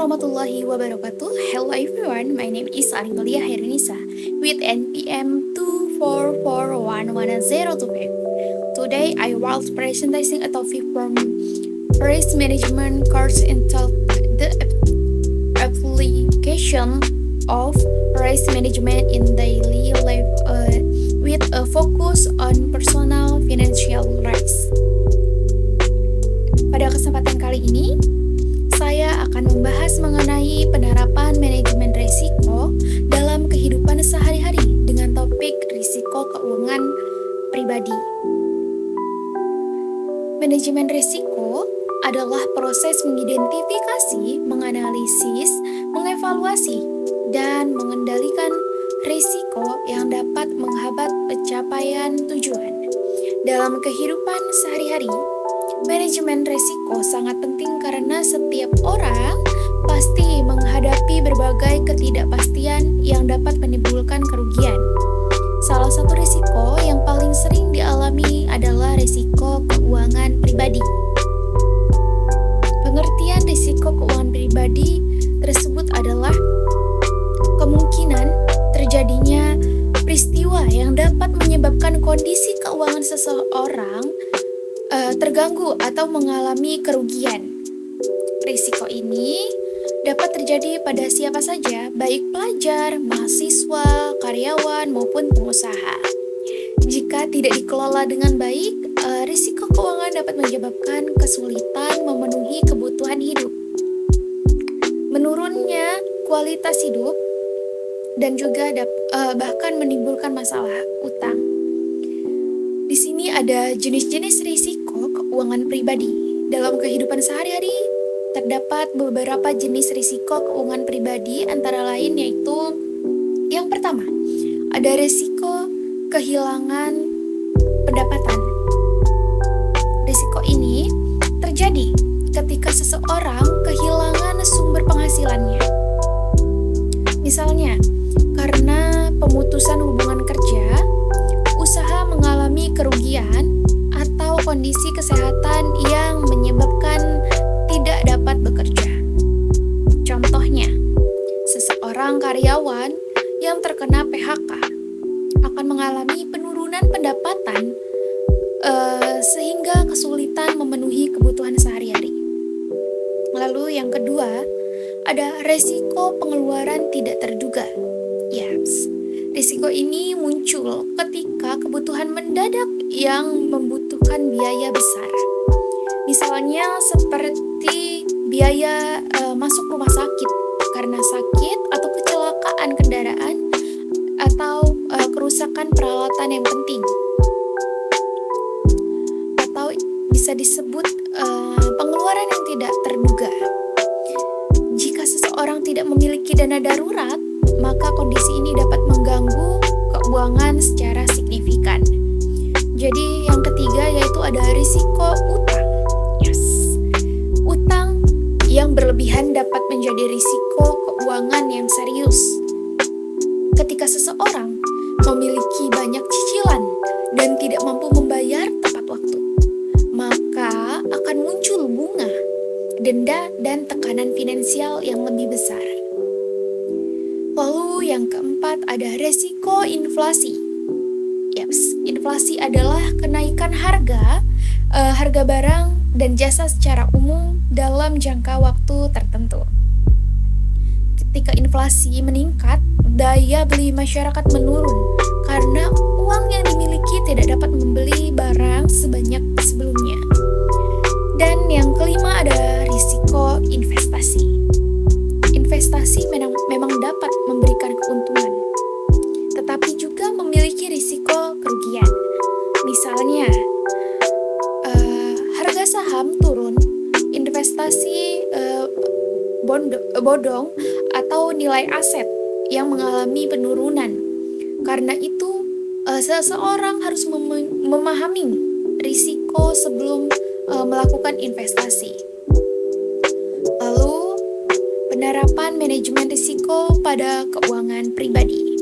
warahmatullahi wabarakatuh. Hello everyone, my name is Arimalia Hernisa with NPM 2441102. Today I will presenting a topic from risk management course entitled the application of risk management in daily life with a focus on personal financial risk. Pada kesempatan kali ini, saya akan membahas mengenai penerapan manajemen risiko dalam kehidupan sehari-hari dengan topik risiko keuangan pribadi. Manajemen risiko adalah proses mengidentifikasi, menganalisis, mengevaluasi, dan mengendalikan risiko yang dapat menghambat pencapaian tujuan. Dalam kehidupan sehari-hari, manajemen risiko sangat penting karena setiap orang pasti menghadapi berbagai ketidakpastian yang dapat menimbulkan kerugian. Salah satu risiko yang paling sering dialami adalah risiko keuangan pribadi. Pengertian risiko keuangan pribadi tersebut adalah kemungkinan terjadinya peristiwa yang dapat menyebabkan kondisi keuangan seseorang terganggu atau mengalami kerugian. Risiko ini dapat terjadi pada siapa saja, baik pelajar, mahasiswa, karyawan, maupun pengusaha. Jika tidak dikelola dengan baik, risiko keuangan dapat menyebabkan kesulitan memenuhi kebutuhan hidup, menurunnya kualitas hidup, dan juga bahkan menimbulkan masalah utang. Di sini ada jenis-jenis risiko keuangan pribadi. Dalam kehidupan sehari-hari, terdapat beberapa jenis risiko keuangan pribadi, antara lain yaitu yang pertama, ada risiko kehilangan pendapatan. Risiko ini terjadi ketika seseorang kehilangan sumber penghasilannya. Misalnya, karena pemutusan hubungan kerja, usaha mengalami kerugian, atau kondisi kesehatan yang menyebabkan tidak dapat bekerja. Contohnya, seseorang karyawan yang terkena PHK akan mengalami penurunan pendapatan sehingga kesulitan memenuhi kebutuhan sehari-hari. Lalu yang kedua, ada resiko pengeluaran tidak terduga. Yaps. Risiko ini muncul ketika kebutuhan mendadak yang membutuhkan biaya besar. Misalnya seperti biaya masuk rumah sakit karena sakit atau kecelakaan kendaraan atau kerusakan peralatan yang penting. Atau bisa disebut pengeluaran yang tidak terduga. Jika seseorang tidak memiliki dana darurat, maka kondisi ini dapat mengganggu keuangan secara signifikan. Jadi yang ketiga yaitu ada risiko utang. Yes. Utang yang berlebihan dapat menjadi risiko keuangan yang serius. Ketika seseorang memiliki banyak cicilan dan tidak mampu membayar tepat waktu, maka akan muncul bunga, denda, dan tekanan finansial yang lebih besar. Lalu yang keempat ada resiko inflasi. Yaps, inflasi adalah kenaikan harga barang dan jasa secara umum dalam jangka waktu tertentu. Ketika inflasi meningkat, daya beli masyarakat menurun karena uang yang dimiliki tidak dapat membeli barang sebanyak sebelumnya. Dan yang kelima ada risiko investasi. Investasi memang dapat memberikan keuntungan, tetapi juga memiliki risiko kerugian. Misalnya, harga saham turun, investasi bodong, atau nilai aset yang mengalami penurunan. Karena itu, seseorang harus memahami risiko sebelum melakukan investasi. Lalu, penerapan manajemen risiko pada keuangan pribadi.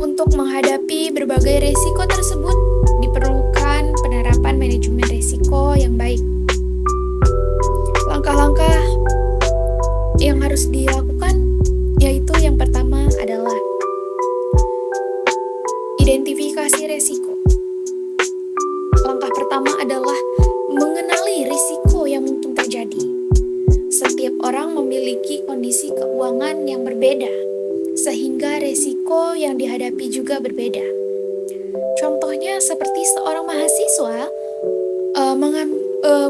Untuk menghadapi berbagai risiko tersebut, diperlukan penerapan manajemen risiko yang baik. Langkah-langkah harus dilakukan yaitu yang pertama adalah identifikasi resiko. Langkah pertama adalah mengenali risiko yang mungkin terjadi. Setiap orang memiliki kondisi keuangan yang berbeda, sehingga risiko yang dihadapi juga berbeda. Contohnya seperti seorang mahasiswa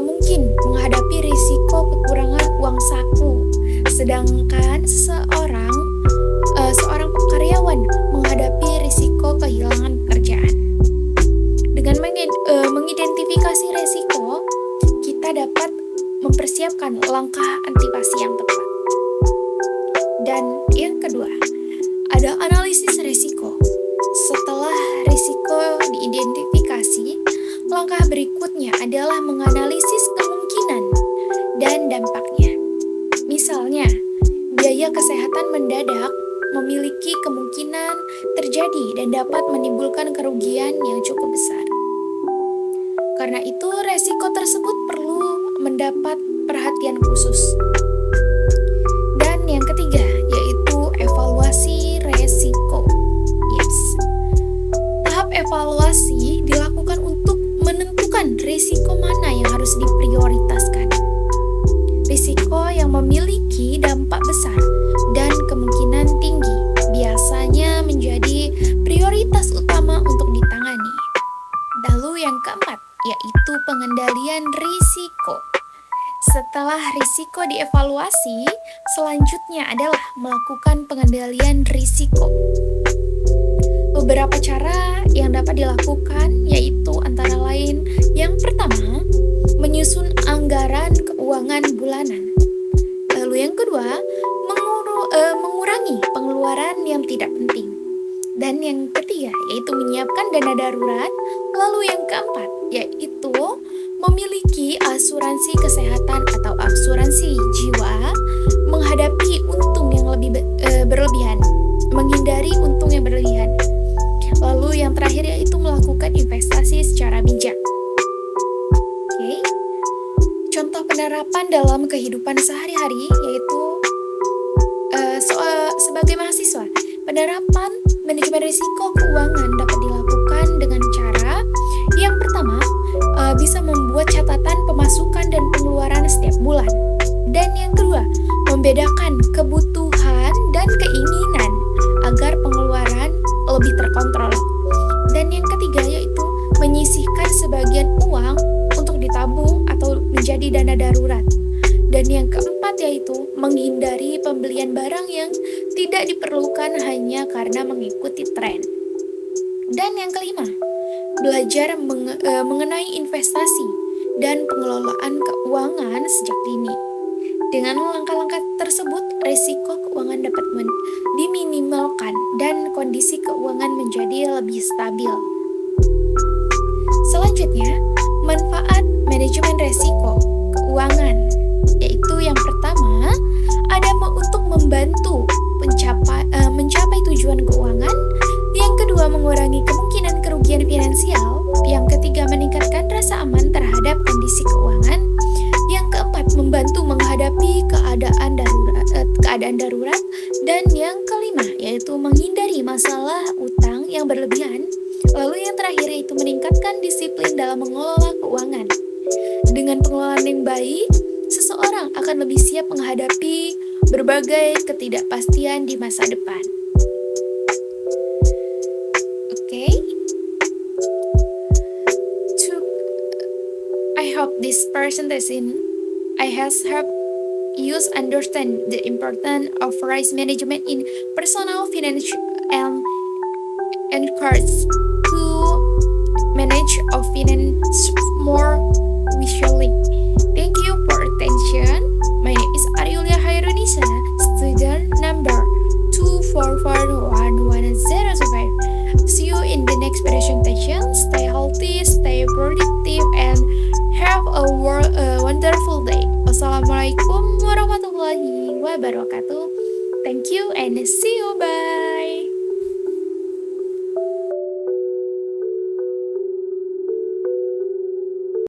mungkin menghadapi risiko kekurangan uang saku, sedangkan seorang karyawan menghadapi risiko kehilangan pekerjaan. Dengan mengidentifikasi risiko, kita dapat mempersiapkan langkah antisipasi yang tepat. Dan yang kedua, ada analisis risiko. Setelah risiko diidentifikasi, langkah berikutnya adalah menganalisis kemungkinan dan dampaknya. Misalnya, biaya kesehatan mendadak memiliki kemungkinan terjadi dan dapat menimbulkan kerugian yang cukup besar. Karena itu, risiko tersebut perlu mendapat perhatian khusus. Dan yang ketiga, yaitu evaluasi risiko. Yes. Tahap evaluasi dilakukan untuk menentukan risiko mana yang harus diprioritaskan. Risiko yang memiliki dampak besar dan kemungkinan tinggi biasanya menjadi prioritas utama untuk ditangani. Lalu yang keempat, yaitu pengendalian risiko. Setelah risiko dievaluasi, selanjutnya adalah melakukan pengendalian risiko. Beberapa cara yang dapat dilakukan yaitu antara lain yang pertama, menyusun anggaran keuangan bulanan. Lalu yang kedua, mengurangi pengeluaran yang tidak penting. Dan yang ketiga, yaitu menyiapkan dana darurat. Lalu yang keempat, yaitu memiliki asuransi kesehatan atau asuransi jiwa, menghadapi untung yang lebih berlebihan, menghindari untung yang berlebihan. Lalu yang terakhir yaitu melakukan investasi secara bijak. Oke. Contoh penerapan dalam kehidupan sehari-hari yaitu sebagai mahasiswa, penerapan manajemen risiko keuangan dapat dilakukan dengan cara yang pertama, bisa membuat catatan pemasukan dan pengeluaran setiap bulan. Dan yang kedua, membedakan kebutuhan dan keinginan agar pengeluaran lebih terkontrol. Dan yang ketiga yaitu menyisihkan sebagian uang untuk ditabung atau menjadi dana darurat. Dan yang keempat yaitu menghindari pembelian barang yang tidak diperlukan hanya karena mengikuti tren. Dan yang kelima, belajar mengenai investasi dan pengelolaan keuangan sejak dini. Dengan langkah-langkah tersebut, risiko keuangan dapat diminimalkan dan kondisi keuangan menjadi lebih stabil. Selanjutnya, manfaat manajemen risiko keuangan, yaitu yang pertama, ada untuk membantu mencapai tujuan keuangan. Yang kedua, mengurangi kemungkinan kerugian finansial. Yang ketiga, meningkatkan rasa aman terhadap kondisi keuangan. Yang keempat, membantu menghadapi keadaan darurat. Dan yang kelima, yaitu menghindari masalah utang yang berlebihan. Lalu yang terakhir, yaitu meningkatkan disiplin dalam mengelola keuangan. Dengan pengelolaan yang baik, seseorang akan lebih siap menghadapi berbagai ketidakpastian di masa depan. I hope this presentation has helped you understand the importance of risk management in personal finance and encourage to manage our finance more visually. Thank you for attention. My name is Ariulia Hairunisa, student number 2441105. See you in the next presentation. Stay healthy, stay productive, and have a wonderful day. Wassalamualaikum warahmatullahi wabarakatuh. Thank you and see you. Bye.